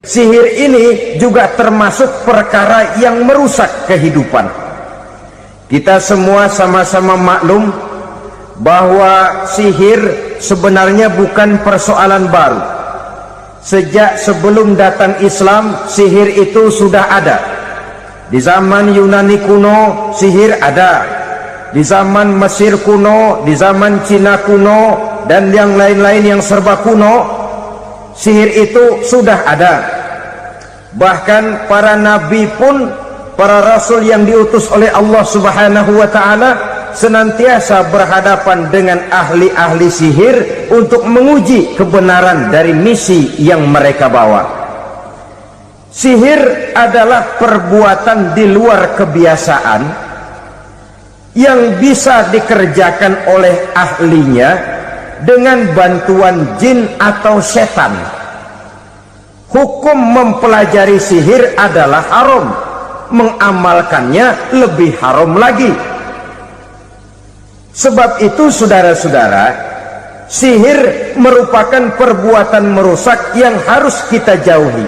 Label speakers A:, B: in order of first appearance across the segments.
A: Sihir ini juga termasuk perkara yang merusak kehidupan. Kita semua sama-sama maklum bahwa sihir sebenarnya bukan persoalan baru. Sejak sebelum datang Islam, sihir itu sudah ada. Di zaman Yunani kuno, sihir ada. Di zaman Mesir kuno, di zaman Cina kuno, dan yang lain-lain yang serba kuno, sihir itu sudah ada. Bahkan para nabi pun, para rasul yang diutus oleh Allah Subhanahu wa ta'ala, senantiasa berhadapan dengan ahli-ahli sihir untuk menguji kebenaran dari misi yang mereka bawa. Sihir adalah perbuatan di luar kebiasaan yang bisa dikerjakan oleh ahlinya dengan bantuan jin atau setan. Hukum mempelajari sihir adalah haram, mengamalkannya lebih haram lagi. Sebab itu saudara-saudara, sihir merupakan perbuatan merusak yang harus kita jauhi.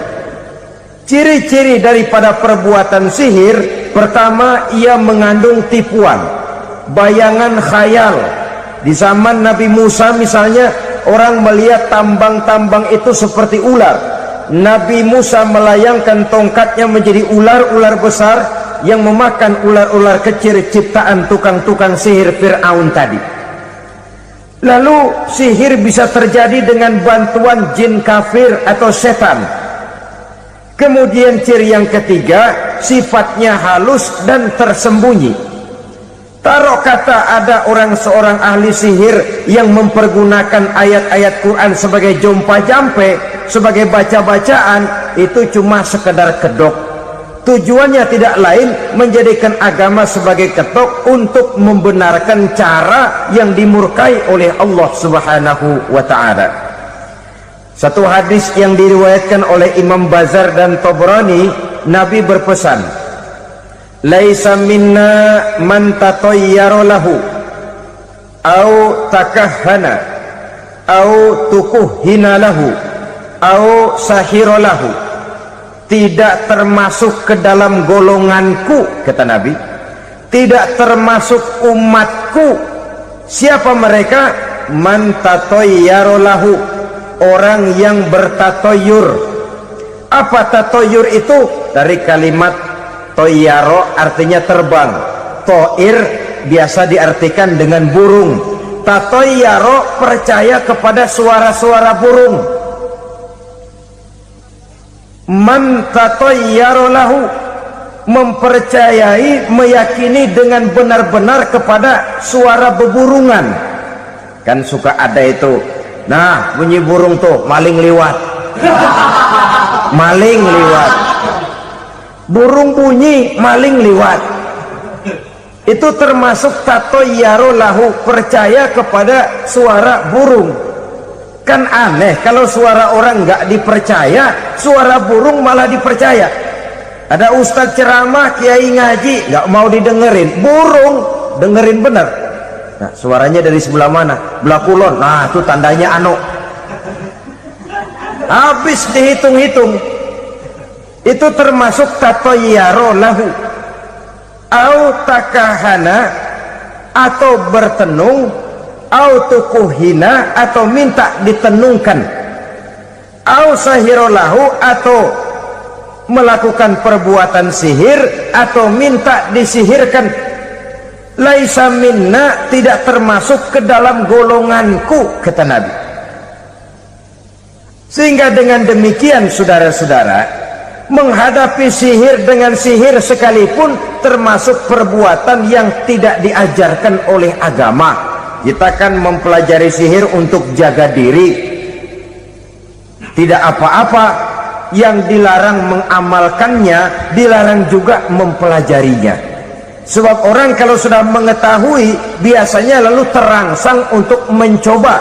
A: Ciri-ciri daripada perbuatan sihir, pertama, ia mengandung tipuan, bayangan khayal. Di zaman Nabi Musa misalnya, orang melihat tambang-tambang itu seperti ular. Nabi Musa melayangkan tongkatnya menjadi ular-ular besar yang memakan ular-ular kecil ciptaan tukang-tukang sihir Fir'aun tadi. Lalu sihir bisa terjadi dengan bantuan jin kafir atau setan. Kemudian ciri yang ketiga, sifatnya halus dan tersembunyi. Taruh kata ada seorang ahli sihir yang mempergunakan ayat-ayat Quran sebagai jompa-jampe, sebagai baca-bacaan, itu cuma sekedar kedok. Tujuannya tidak lain menjadikan agama sebagai ketok untuk membenarkan cara yang dimurkai oleh Allah Subhanahu wa ta'ala. Satu hadis yang diriwayatkan oleh Imam Bazar dan Tabrani, Nabi berpesan, "Laisa minna man tatayyara lahu au takahhana au tukuhhina lahu au sahira lahu." Tidak termasuk ke dalam golonganku, kata Nabi, tidak termasuk umatku. Siapa mereka? Man tatayyara lahu, orang yang bertatoyur. Apa tatoyur itu? Dari kalimat toyaro, artinya terbang. Toir biasa diartikan dengan burung. Tatoyaro percaya kepada suara-suara burung. Man tatayyara lahu, mempercayai, meyakini dengan benar-benar kepada suara beburungan. Kan suka ada itu, nah bunyi burung tuh, maling liwat. Maling liwat, burung bunyi, maling liwat. Itu termasuk tatayyara lahu, percaya kepada suara burung. Kan aneh kalau suara orang nggak dipercaya, suara burung malah dipercaya. Ada ustadz ceramah, kiai ngaji, nggak mau didengerin, burung dengerin bener. Nah, suaranya dari sebelah mana? Belah kulon. Nah, itu tandanya anu. Habis dihitung-hitung. Itu termasuk tatayyara lahu. Au takahana, atau bertenung, au tukuhina, atau minta ditenungkan, au sahirolahu, atau melakukan perbuatan sihir atau minta disihirkan. Laisa minna, tidak termasuk ke dalam golonganku, kata Nabi. Sehingga dengan demikian saudara-saudara, menghadapi sihir dengan sihir sekalipun termasuk perbuatan yang tidak diajarkan oleh agama. Kita kan mempelajari sihir untuk jaga diri, tidak apa-apa. Yang dilarang mengamalkannya, dilarang juga mempelajarinya. Sebab orang kalau sudah mengetahui, biasanya lalu terangsang untuk mencoba.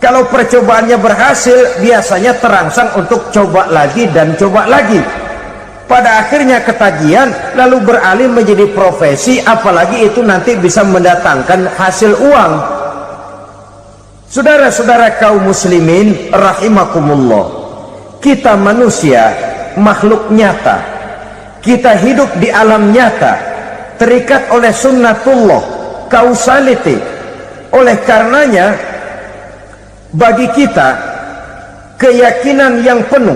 A: Kalau percobaannya berhasil, biasanya terangsang untuk coba lagi dan coba lagi. Pada akhirnya ketagihan, lalu beralih menjadi profesi, apalagi itu nanti bisa mendatangkan hasil uang. Saudara-saudara kaum muslimin rahimakumullah, kita manusia makhluk nyata, kita hidup di alam nyata, terikat oleh sunnatullah, causality. Oleh karenanya bagi kita keyakinan yang penuh,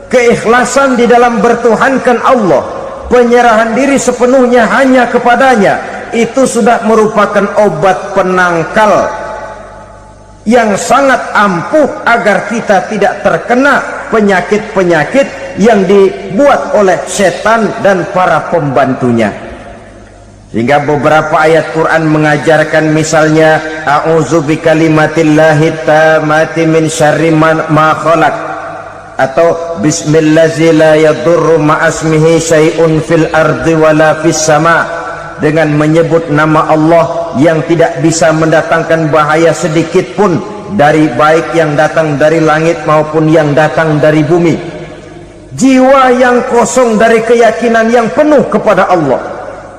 A: keikhlasan di dalam bertuhankan Allah, penyerahan diri sepenuhnya hanya kepadanya, itu sudah merupakan obat penangkal yang sangat ampuh agar kita tidak terkena penyakit-penyakit yang dibuat oleh setan dan para pembantunya. Sehingga beberapa ayat Quran mengajarkan, misalnya a'udzu bikalimatillahi tammati min syarri ma khalaq, atau bismillazi la yadurru ma'asmihi syai'un fil ardi wala fis sama, dengan menyebut nama Allah yang tidak bisa mendatangkan bahaya sedikit pun, dari baik yang datang dari langit maupun yang datang dari bumi. Jiwa yang kosong dari keyakinan yang penuh kepada Allah,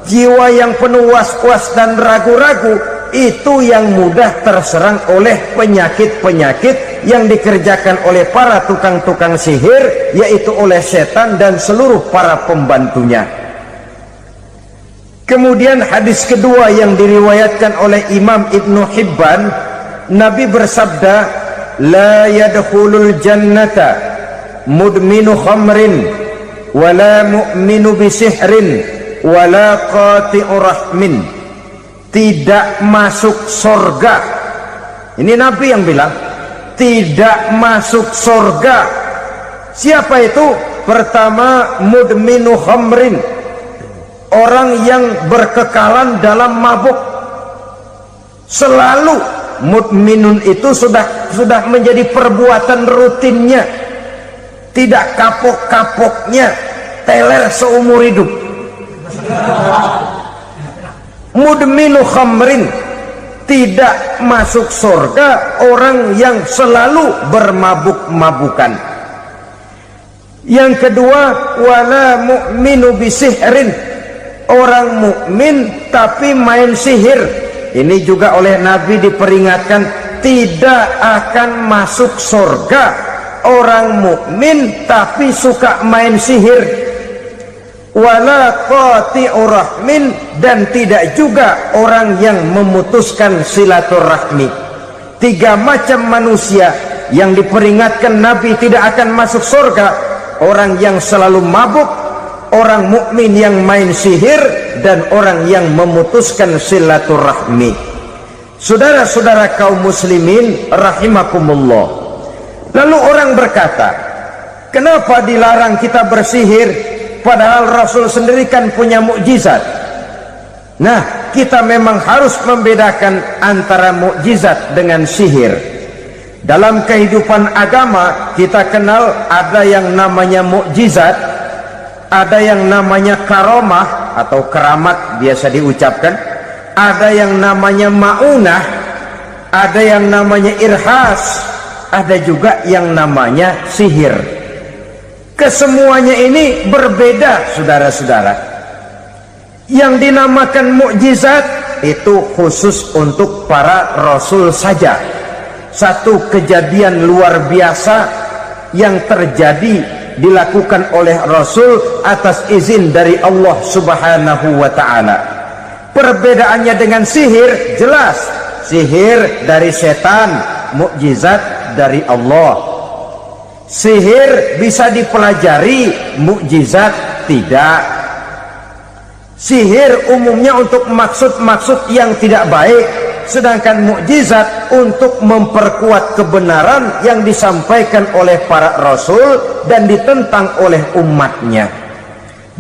A: jiwa yang penuh was-was dan ragu-ragu, itu yang mudah terserang oleh penyakit-penyakit yang dikerjakan oleh para tukang-tukang sihir, yaitu oleh setan dan seluruh para pembantunya. Kemudian hadis kedua yang diriwayatkan oleh Imam Ibnu Hibban, Nabi bersabda, la yadkhulul jannata mudminu khamrin wala mu'minu bisihrin wala qati'ur rahmin. Tidak masuk surga. Ini Nabi yang bilang, tidak masuk surga. Siapa itu? Pertama, mudminu khamrin, orang yang berkekalan dalam mabuk. Selalu mudminun itu sudah menjadi perbuatan rutinnya, tidak kapok-kapoknya, teler seumur hidup. Mudminu khamrin, tidak masuk surga orang yang selalu bermabuk-mabukan. Yang kedua, wala mu'minu bisihrin, orang mukmin tapi main sihir. Ini juga oleh Nabi diperingatkan, tidak akan masuk surga orang mukmin tapi suka main sihir. Wala qati'ur rahmin, dan tidak juga orang yang memutuskan silaturahmi. Tiga macam manusia yang diperingatkan Nabi tidak akan masuk surga: orang yang selalu mabuk, orang mukmin yang main sihir, dan orang yang memutuskan silaturahmi. Saudara-saudara kaum muslimin rahimakumullah. Lalu orang berkata, kenapa dilarang kita bersihir? Padahal Rasul sendiri kan punya mukjizat. Nah, kita memang harus membedakan antara mukjizat dengan sihir. Dalam kehidupan agama kita kenal ada yang namanya mukjizat, ada yang namanya karomah atau keramat biasa diucapkan, ada yang namanya maunah, ada yang namanya irhas, ada juga yang namanya sihir. Kesemuanya ini berbeda, saudara-saudara. Yang dinamakan mukjizat itu khusus untuk para rasul saja. Satu kejadian luar biasa yang terjadi dilakukan oleh rasul atas izin dari Allah Subhanahu wa ta'ala. Perbedaannya dengan sihir jelas. Sihir dari setan, mukjizat dari Allah. Sihir bisa dipelajari, mukjizat tidak. Sihir umumnya untuk maksud-maksud yang tidak baik, sedangkan mukjizat untuk memperkuat kebenaran yang disampaikan oleh para rasul dan ditentang oleh umatnya.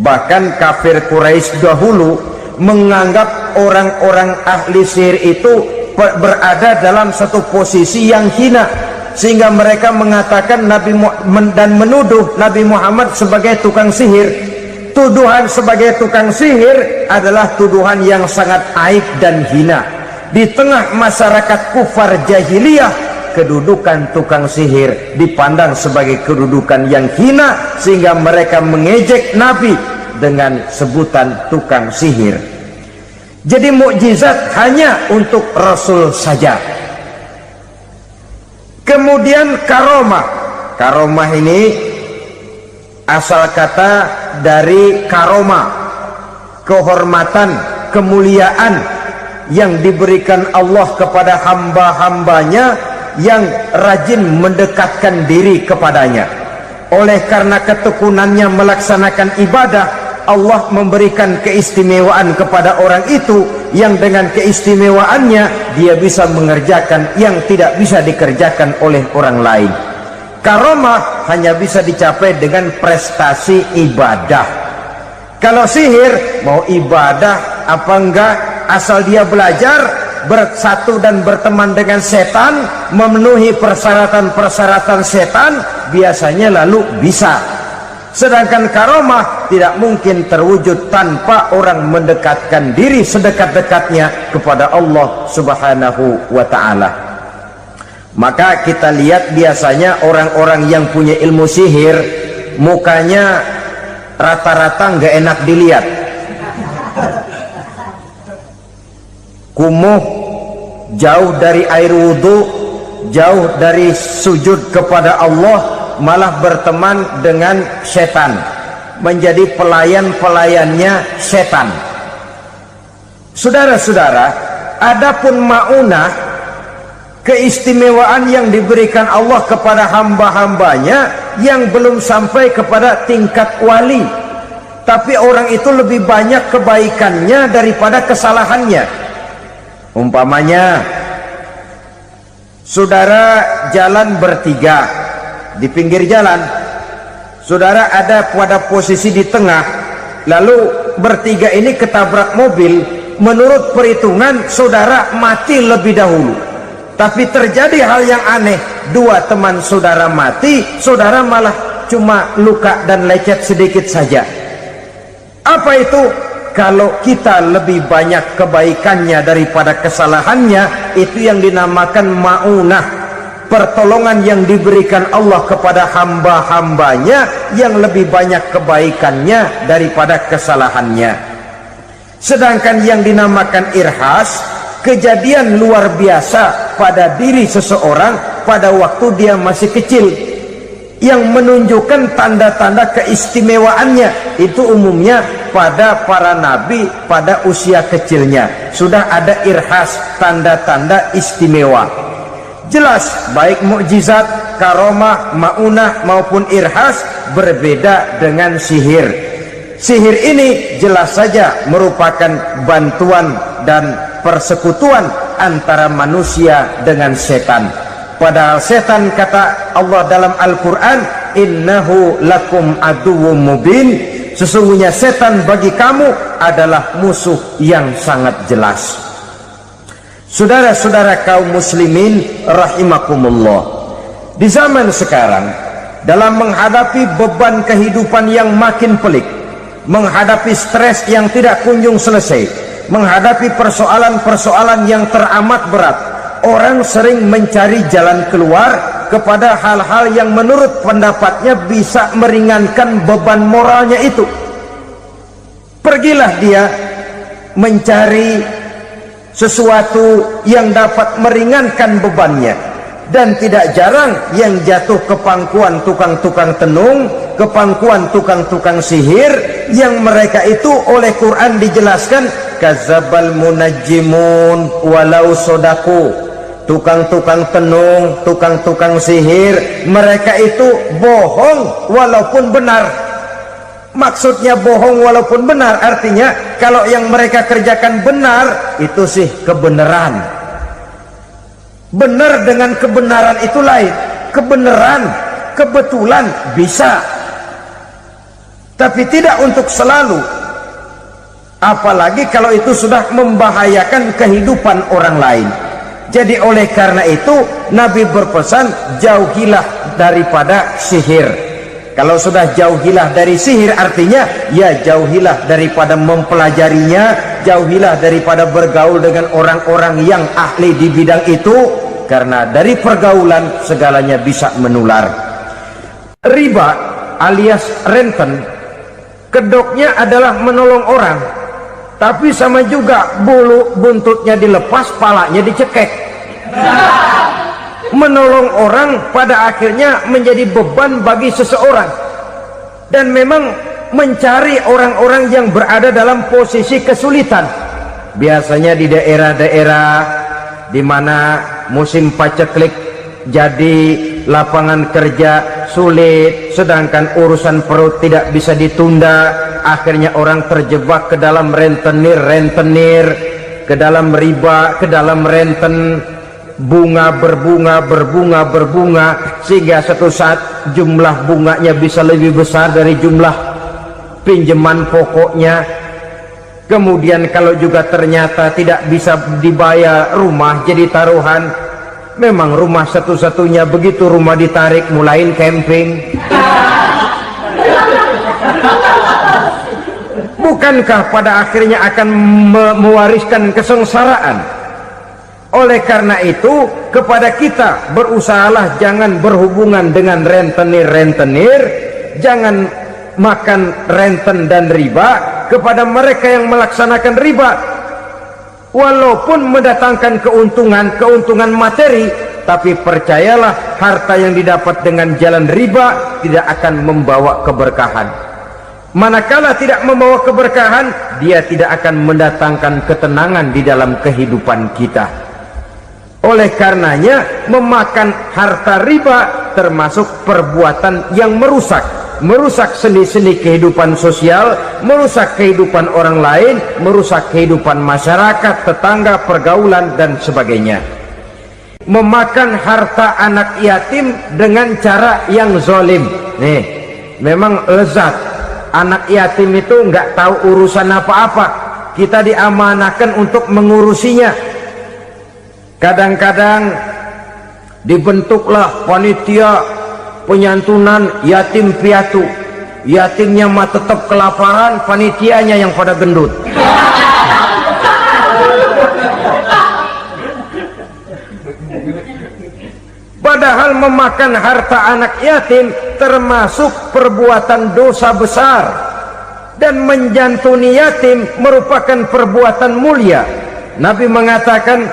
A: Bahkan kafir Quraisy dahulu menganggap orang-orang ahli sihir itu berada dalam satu posisi yang hina, sehingga mereka mengatakan dan menuduh Nabi Muhammad sebagai tukang sihir. Tuduhan sebagai tukang sihir adalah tuduhan yang sangat aib dan hina. Di tengah masyarakat kufar jahiliyah, kedudukan tukang sihir dipandang sebagai kedudukan yang hina, sehingga mereka mengejek Nabi dengan sebutan tukang sihir. Jadi mukjizat hanya untuk Rasul saja. Kemudian karomah. Karomah ini asal kata dari karoma, kehormatan, kemuliaan yang diberikan Allah kepada hamba-hambanya yang rajin mendekatkan diri kepadanya. Oleh karena ketekunannya melaksanakan ibadah, Allah memberikan keistimewaan kepada orang itu, yang dengan keistimewaannya dia bisa mengerjakan yang tidak bisa dikerjakan oleh orang lain. Karomah hanya bisa dicapai dengan prestasi ibadah. Kalau sihir, mau ibadah apa enggak, asal dia belajar, bersatu dan berteman dengan setan, memenuhi persyaratan-persyaratan setan, biasanya lalu bisa. Sedangkan karomah tidak mungkin terwujud tanpa orang mendekatkan diri sedekat-dekatnya kepada Allah Subhanahu wa ta'ala. Maka kita lihat biasanya orang-orang yang punya ilmu sihir, mukanya rata-rata nggak enak dilihat, kumuh, jauh dari air wudhu, jauh dari sujud kepada Allah, malah berteman dengan setan, menjadi pelayan-pelayannya setan. Saudara-saudara, adapun maunah, keistimewaan yang diberikan Allah kepada hamba-hambanya yang belum sampai kepada tingkat wali, tapi orang itu lebih banyak kebaikannya daripada kesalahannya. Umpamanya, saudara jalan bertiga di pinggir jalan, saudara ada pada posisi di tengah, lalu bertiga ini ketabrak mobil. Menurut perhitungan saudara mati lebih dahulu, tapi terjadi hal yang aneh, dua teman saudara mati, saudara malah cuma luka dan lecet sedikit saja. Apa itu? Kalau kita lebih banyak kebaikannya daripada kesalahannya, itu yang dinamakan maunah, pertolongan yang diberikan Allah kepada hamba-hambanya yang lebih banyak kebaikannya daripada kesalahannya. Sedangkan yang dinamakan irhas, kejadian luar biasa pada diri seseorang pada waktu dia masih kecil, yang menunjukkan tanda-tanda keistimewaannya. Itu umumnya pada para nabi pada usia kecilnya sudah ada irhas, tanda-tanda istimewa. Jelas baik mukjizat, karomah, maunah maupun irhas berbeda dengan sihir. Sihir ini jelas saja merupakan bantuan dan persekutuan antara manusia dengan setan. Padahal setan, kata Allah dalam Al-Quran, innahu lakum aduwwum mubin, sesungguhnya setan bagi kamu adalah musuh yang sangat jelas. Saudara-saudara kaum muslimin rahimakumullah, di zaman sekarang dalam menghadapi beban kehidupan yang makin pelik, menghadapi stres yang tidak kunjung selesai, menghadapi persoalan-persoalan yang teramat berat, orang sering mencari jalan keluar kepada hal-hal yang menurut pendapatnya bisa meringankan beban moralnya itu. Pergilah dia mencari sesuatu yang dapat meringankan bebannya, dan tidak jarang yang jatuh ke pangkuan tukang-tukang tenung, ke pangkuan tukang-tukang sihir, yang mereka itu oleh Quran dijelaskan kadzabal munajjimun walau sodaku. Tukang-tukang tenung, tukang-tukang sihir, mereka itu bohong walaupun benar. Maksudnya bohong walaupun benar, artinya kalau yang mereka kerjakan benar, itu sih kebenaran. Benar dengan kebenaran itu lain. Kebenaran, kebetulan bisa, tapi tidak untuk selalu. Apalagi kalau itu sudah membahayakan kehidupan orang lain. Jadi oleh karena itu Nabi berpesan, jauhilah daripada sihir. Kalau sudah jauhilah dari sihir, artinya ya jauhilah daripada mempelajarinya, jauhilah daripada bergaul dengan orang-orang yang ahli di bidang itu, karena dari pergaulan segalanya bisa menular. Riba alias renten, kedoknya adalah menolong orang, tapi sama juga bulu buntutnya dilepas, palanya dicekek. Menolong orang pada akhirnya menjadi beban bagi seseorang, dan memang mencari orang-orang yang berada dalam posisi kesulitan, biasanya di daerah-daerah di mana musim paceklik, jadi lapangan kerja sulit, sedangkan urusan perut tidak bisa ditunda. Akhirnya orang terjebak ke dalam rentenir, ke dalam riba, ke dalam renten, bunga berbunga, sehingga satu saat jumlah bunganya bisa lebih besar dari jumlah pinjaman pokoknya. Kemudian kalau juga ternyata tidak bisa dibayar, rumah jadi taruhan. Memang rumah satu-satunya, begitu rumah ditarik mulain camping. Bukankah pada akhirnya akan mewariskan kesengsaraan? Oleh karena itu, kepada kita berusahalah jangan berhubungan dengan rentenir, jangan makan renten dan riba. Kepada mereka yang melaksanakan riba, walaupun mendatangkan keuntungan materi, tapi percayalah, harta yang didapat dengan jalan riba tidak akan membawa keberkahan. Manakala tidak membawa keberkahan, dia tidak akan mendatangkan ketenangan di dalam kehidupan kita. Oleh karenanya, memakan harta riba termasuk perbuatan yang merusak sendi-sendi kehidupan sosial, merusak kehidupan orang lain, merusak kehidupan masyarakat, tetangga, pergaulan, dan sebagainya. Memakan harta anak yatim dengan cara yang zalim, nih, memang lezat. Anak yatim itu nggak tahu urusan apa-apa, kita diamanahkan untuk mengurusinya. Kadang-kadang dibentuklah panitia penyantunan yatim piatu, yatimnya mah tetap kelaparan, panitianya yang pada gendut. Padahal memakan harta anak yatim termasuk perbuatan dosa besar, dan menjantuni yatim merupakan perbuatan mulia. Nabi mengatakan,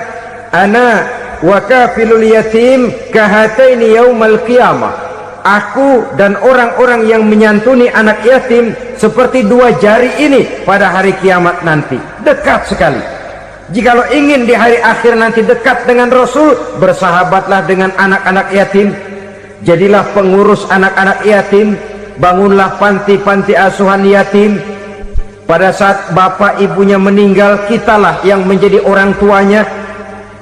A: ana wa kafilul yatim kahataini yaumal qiyamah. Aku dan orang-orang yang menyantuni anak yatim seperti dua jari ini pada hari kiamat nanti. Dekat sekali. Jikalau ingin di hari akhir nanti dekat dengan Rasul, bersahabatlah dengan anak-anak yatim. Jadilah pengurus anak-anak yatim. Bangunlah panti-panti asuhan yatim. Pada saat bapak ibunya meninggal, kitalah yang menjadi orang tuanya.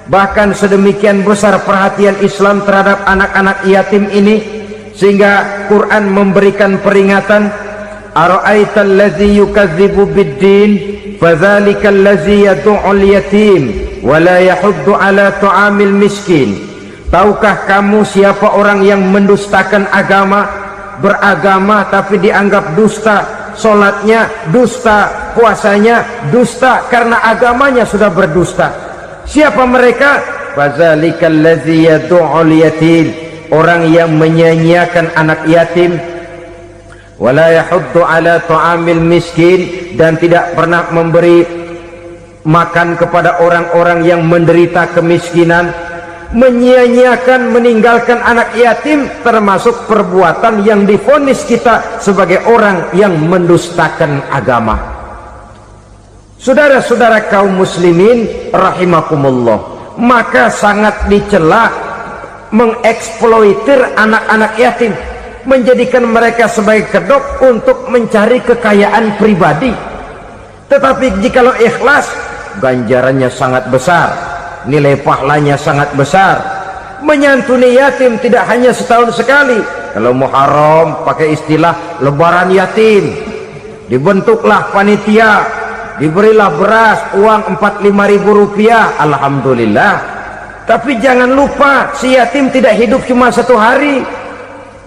A: Bahkan sedemikian besar perhatian Islam terhadap anak-anak yatim ini, sehingga Quran memberikan peringatan, ara'aital ladzi yukadzibu bid-din fadzalikal ladzi yad'ul yatim wa la yahuddu ala ta'amil miskin. Tahukah kamu siapa orang yang mendustakan agama, beragama tapi dianggap dusta, salatnya dusta, puasanya dusta karena agamanya sudah berdusta. Siapa mereka? Fazalikal ladzi yad'ul yatim, orang yang menyia-nyiakan anak yatim, wala yahuddu ala ta'amil miskin, dan tidak pernah memberi makan kepada orang-orang yang menderita kemiskinan. Menyia-nyiakan, meninggalkan anak yatim termasuk perbuatan yang divonis kita sebagai orang yang mendustakan agama. Saudara-saudara kaum muslimin rahimakumullah, maka sangat dicela mengeksploitir anak-anak yatim, menjadikan mereka sebagai kedok untuk mencari kekayaan pribadi. Tetapi jikalau ikhlas, ganjarannya sangat besar, nilai pahalanya sangat besar. Menyantuni yatim tidak hanya setahun sekali. Kalau Muharram pakai istilah lebaran yatim, dibentuklah panitia, diberilah beras, uang 45.000 rupiah, alhamdulillah. Tapi jangan lupa, si yatim tidak hidup cuma satu hari.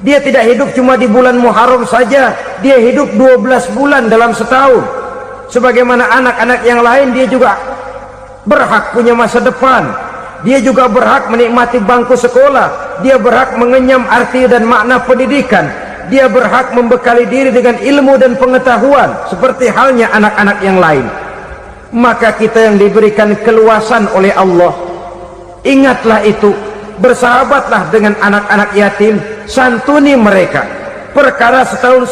A: Dia tidak hidup cuma di bulan Muharram saja, dia hidup 12 bulan dalam setahun. Sebagaimana anak-anak yang lain, dia juga berhak punya masa depan. Dia juga berhak menikmati bangku sekolah. Dia berhak mengenyam arti dan makna pendidikan. Dia berhak membekali diri dengan ilmu dan pengetahuan seperti halnya anak-anak yang lain. Maka kita yang diberikan keluasan oleh Allah, ingatlah itu, bersahabatlah dengan anak-anak yatim, santuni mereka. Perkara setahun